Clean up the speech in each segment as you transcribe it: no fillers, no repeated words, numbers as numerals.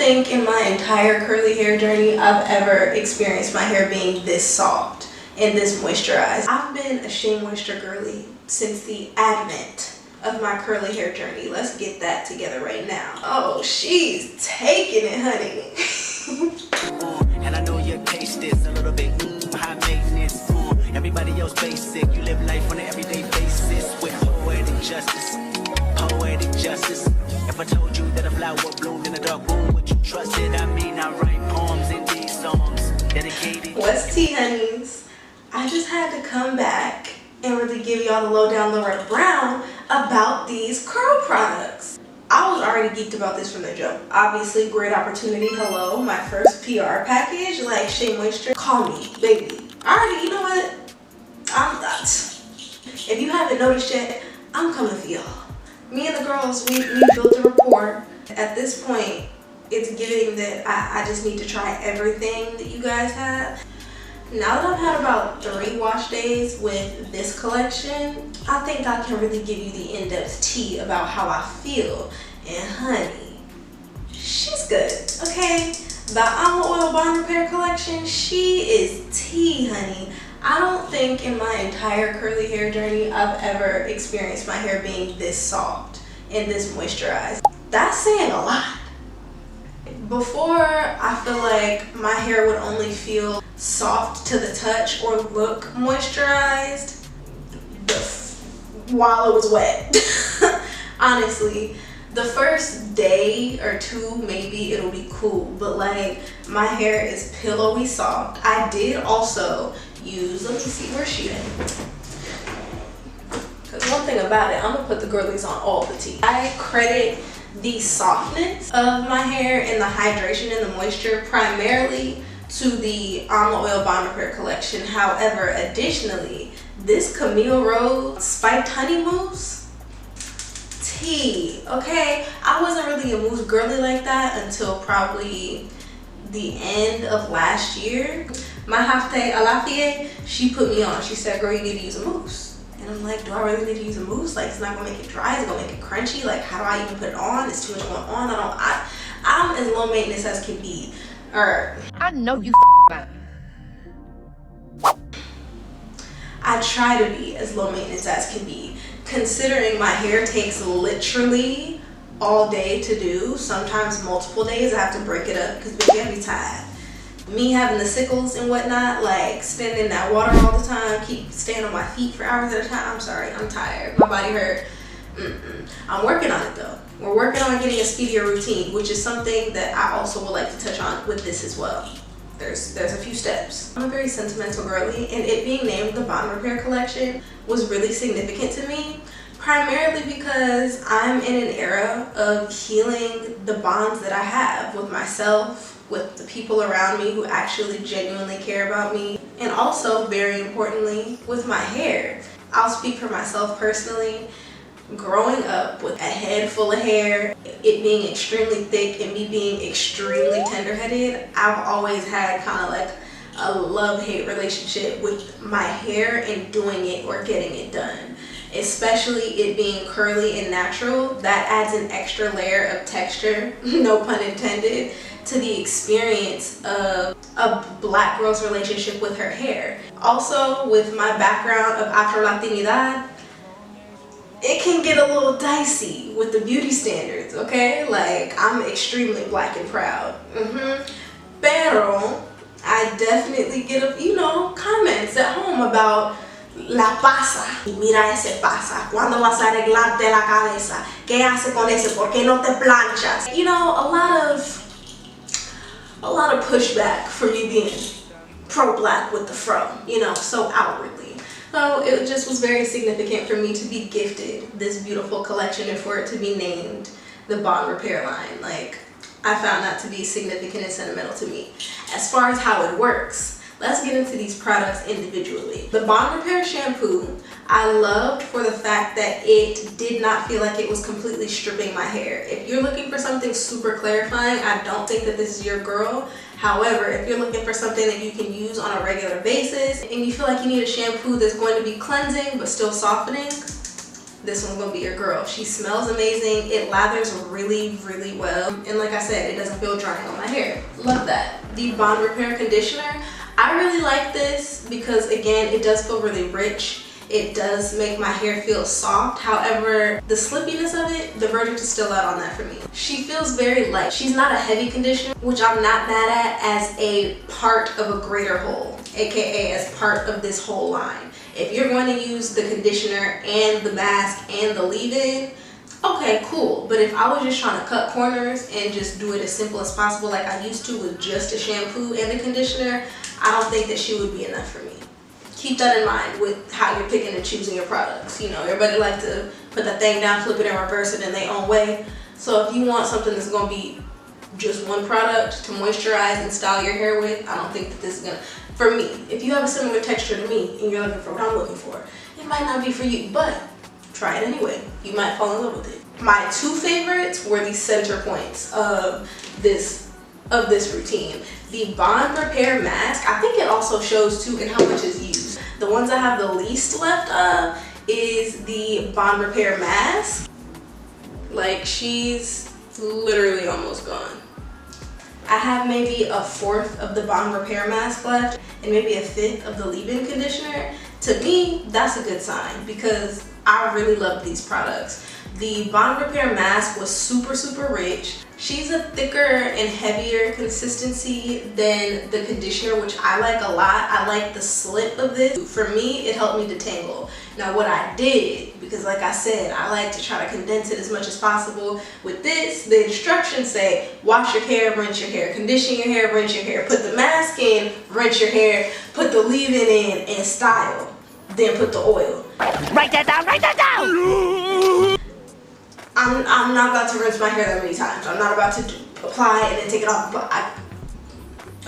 think in my entire curly hair journey I've ever experienced my hair being this soft and this moisturized. I've been a SheaMoisture girly since the advent of my curly hair journey. Let's get that together right now. Oh, she's taking it, honey. And I know your taste is a little bit high maintenance. Everybody else basic. You live life on an everyday basis with poetic justice. Poetic justice. If I told you that a flower bloomed in a dark room, would you trust it? I mean, I write poems in these songs dedicated. What's tea, honeys? I just had to come back and really give y'all the lowdown, Laura Brown about these curl products. I was already geeked about this from the jump. Obviously, great opportunity. Hello, my first PR package, like SheaMoisture. Call me, baby. Alrighty, you know what? I'm not. If you haven't noticed yet, I'm coming for y'all. Me and the girls, we built a rapport. At this point, it's giving that I just need to try everything that you guys have. Now that I've had about 3 wash days with this collection, I think I can really give you the in-depth tea about how I feel. And honey, she's good, okay? The Amla Oil Bond Repair collection, she is tea, honey. I don't think in my entire curly hair journey I've ever experienced my hair being this soft and this moisturized. That's saying a lot. Before, I feel like my hair would only feel soft to the touch or look moisturized while it was wet. Honestly, the first day or 2 maybe it'll be cool, but like my hair is pillowy soft. I did also use, let me see, where's she at? Because one thing about it, I'm gonna put the girlies on all the tea. I credit the softness of my hair and the hydration and the moisture primarily to the Amla Oil Bond Repair collection. However, additionally, this Camille Rose spiked honey mousse, tea, okay? I wasn't really a mousse girly like that until probably the end of last year. My Hafte Alafie, she put me on. She said, girl, you need to use a mousse. And I'm like, do I really need to use a mousse? Like, it's not gonna make it dry, it's gonna make it crunchy. Like, how do I even put it on? It's too much going on. I'm as low maintenance as can be. I know you fine. I try to be as low maintenance as can be, considering my hair takes literally all day to do, sometimes multiple days. I have to break it up because baby, I be tired. Me having the sickles and whatnot, like standing in that water all the time, keep staying on my feet for hours at a time. I'm sorry, I'm tired. My body hurt. I'm working on it though. We're working on getting a speedier routine, which is something that I also would like to touch on with this as well. There's a few steps. I'm a very sentimental girly, and it being named the Bond Repair collection was really significant to me, primarily because I'm in an era of healing the bonds that I have with myself, with the people around me who actually genuinely care about me, and also, very importantly, with my hair. I'll speak for myself personally. Growing up with a head full of hair, it being extremely thick and me being extremely tender-headed, I've always had kind of like a love-hate relationship with my hair and doing it or getting it done. Especially it being curly and natural, that adds an extra layer of texture, no pun intended, to the experience of a black girl's relationship with her hair. Also, with my background of Afro-Latinidad, it can get a little dicey with the beauty standards, okay? Like, I'm extremely black and proud. Pero, I definitely get, comments at home about la pasa. Mira ese pasa. ¿Cuándo vas a arreglarte la cabeza? ¿Qué hace con ese? ¿Por qué no te planchas? You know, a lot of pushback for me being pro-black with the fro, so outwardly. So it just was very significant for me to be gifted this beautiful collection and for it to be named the Bond Repair line. Like, I found that to be significant and sentimental to me. As far as how it works, let's get into these products individually. The Bond Repair Shampoo, I loved for the fact that it did not feel like it was completely stripping my hair. If you're looking for something super clarifying, I don't think that this is your girl. However, if you're looking for something that you can use on a regular basis and you feel like you need a shampoo that's going to be cleansing but still softening, this one's gonna be your girl. She smells amazing. It lathers really, really well. And like I said, it doesn't feel drying on my hair. Love that. The Bond Repair Conditioner. I really like this because, again, it does feel really rich. It does make my hair feel soft. However, the slippiness of it, the verdict is still out on that for me. She feels very light. She's not a heavy conditioner, which I'm not mad at, as a part of a greater whole, aka as part of this whole line. If you're going to use the conditioner and the mask and the leave-in, okay, cool. But if I was just trying to cut corners and just do it as simple as possible like I used to with just a shampoo and a conditioner, I don't think that she would be enough for me. Keep that in mind with how you're picking and choosing your products. You know, everybody like to put that thing down, flip it and reverse it in their own way. So if you want something that's going to be just one product to moisturize and style your hair with, I don't think that this is going to, for me, if you have a similar texture to me and you're looking for what I'm looking for, it might not be for you, but try it anyway. You might fall in love with it. My two favorites were the center points of this routine. The Bond Repair Mask, I think it also shows too in how much is used. The ones I have the least left of is the Bond Repair Mask. Like, she's literally almost gone. I have maybe a fourth of the Bond Repair Mask left and maybe a fifth of the leave-in conditioner. To me, that's a good sign because I really love these products. The Bond Repair Mask was super, super rich. She's a thicker and heavier consistency than the conditioner, which I like a lot. I like the slip of this. For me, it helped me detangle. Now what I did, because like I said, I like to try to condense it as much as possible. With this, the instructions say, wash your hair, rinse your hair, condition your hair, rinse your hair, put the mask in, rinse your hair, put the leave-in in, and style. Then put the oil. Write that down, write that down! I'm not about to rinse my hair that many times. I'm not about to apply and then take it off.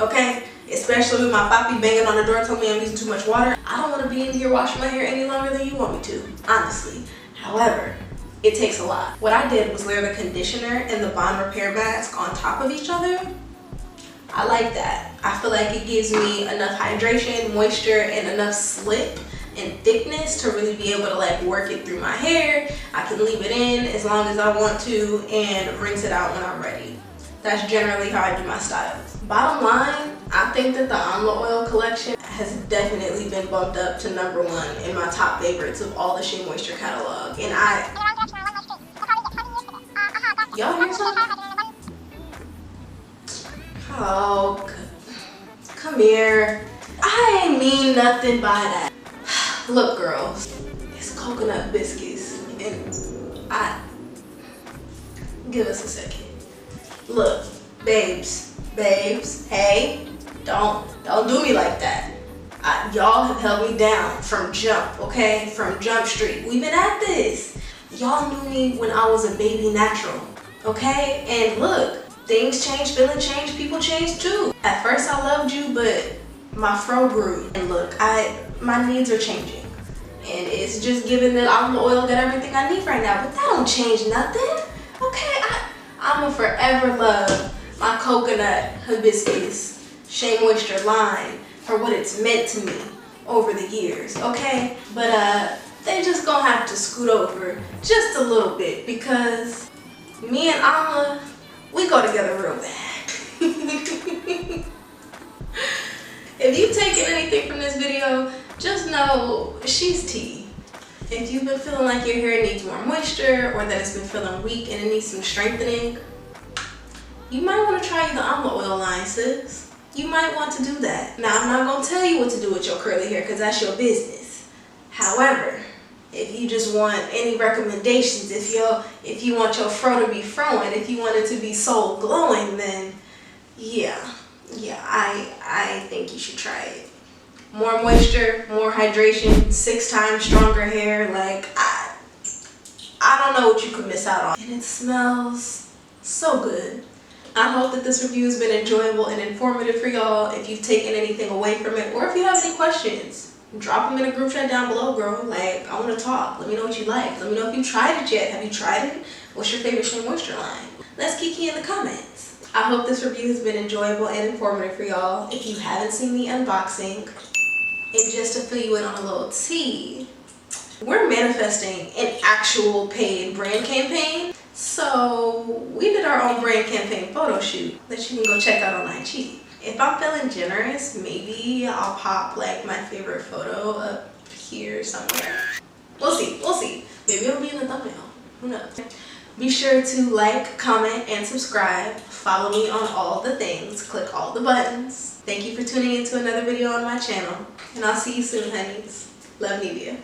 Okay? Especially with my papi banging on the door telling me I'm using too much water. I don't want to be in here washing my hair any longer than you want me to, honestly. However, it takes a lot. What I did was layer the conditioner and the Bond Repair Mask on top of each other. I like that. I feel like it gives me enough hydration, moisture, and enough slip and thickness to really be able to like work it through my hair. I can leave it in as long as I want to and rinse it out when I'm ready. That's generally how I do my styles. Bottom line, I think that the Amla oil collection has definitely been bumped up to #1 in my top favorites of all the SheaMoisture catalog. And y'all hear something? Oh, come here. I ain't mean nothing by that. Look, girls, it's coconut biscuits, and give us a second. Look, babes, hey, don't do me like that. Y'all have held me down from jump, okay? From Jump Street. We've been at this. Y'all knew me when I was a baby natural, okay? And look, things change, feeling change, people change too. At first I loved you, but my fro grew. And look, my needs are changing. And it's just given that Amla oil got everything I need right now, but that don't change nothing, okay? I'ma forever love my coconut hibiscus SheaMoisture line for what it's meant to me over the years, okay? But they just gonna have to scoot over just a little bit because me and Amla, we go together real bad. If you've taken anything from this video, just know she's tea. If you've been feeling like your hair needs more moisture or that it's been feeling weak and it needs some strengthening, you might want to try the Amla oil line, sis. You might want to do that. Now, I'm not going to tell you what to do with your curly hair because that's your business. However, if you just want any recommendations, if you want your fro to be froing, if you want it to be so glowing, then yeah, I think you should try it. More moisture, more hydration, 6 times stronger hair. Like, I don't know what you could miss out on. And it smells so good. I hope that this review has been enjoyable and informative for y'all. If you've taken anything away from it, or if you have any questions, drop them in a group chat down below, girl. Like, I want to talk. Let me know what you like. Let me know if you've tried it yet. Have you tried it? What's your favorite SheaMoisture line? Let's kiki in the comments. I hope this review has been enjoyable and informative for y'all. If you haven't seen the unboxing, and just to fill you in on a little tea, We're manifesting an actual paid brand campaign. So we did our own brand campaign photo shoot that you can go check out on IG. If I'm feeling generous, maybe I'll pop like my favorite photo up here somewhere. We'll see. Maybe it'll be in the thumbnail. Who knows? Be sure to like, comment, and subscribe. Follow me on all the things. Click all the buttons. Thank you for tuning into another video on my channel. And I'll see you soon, honeys. LoveNivia.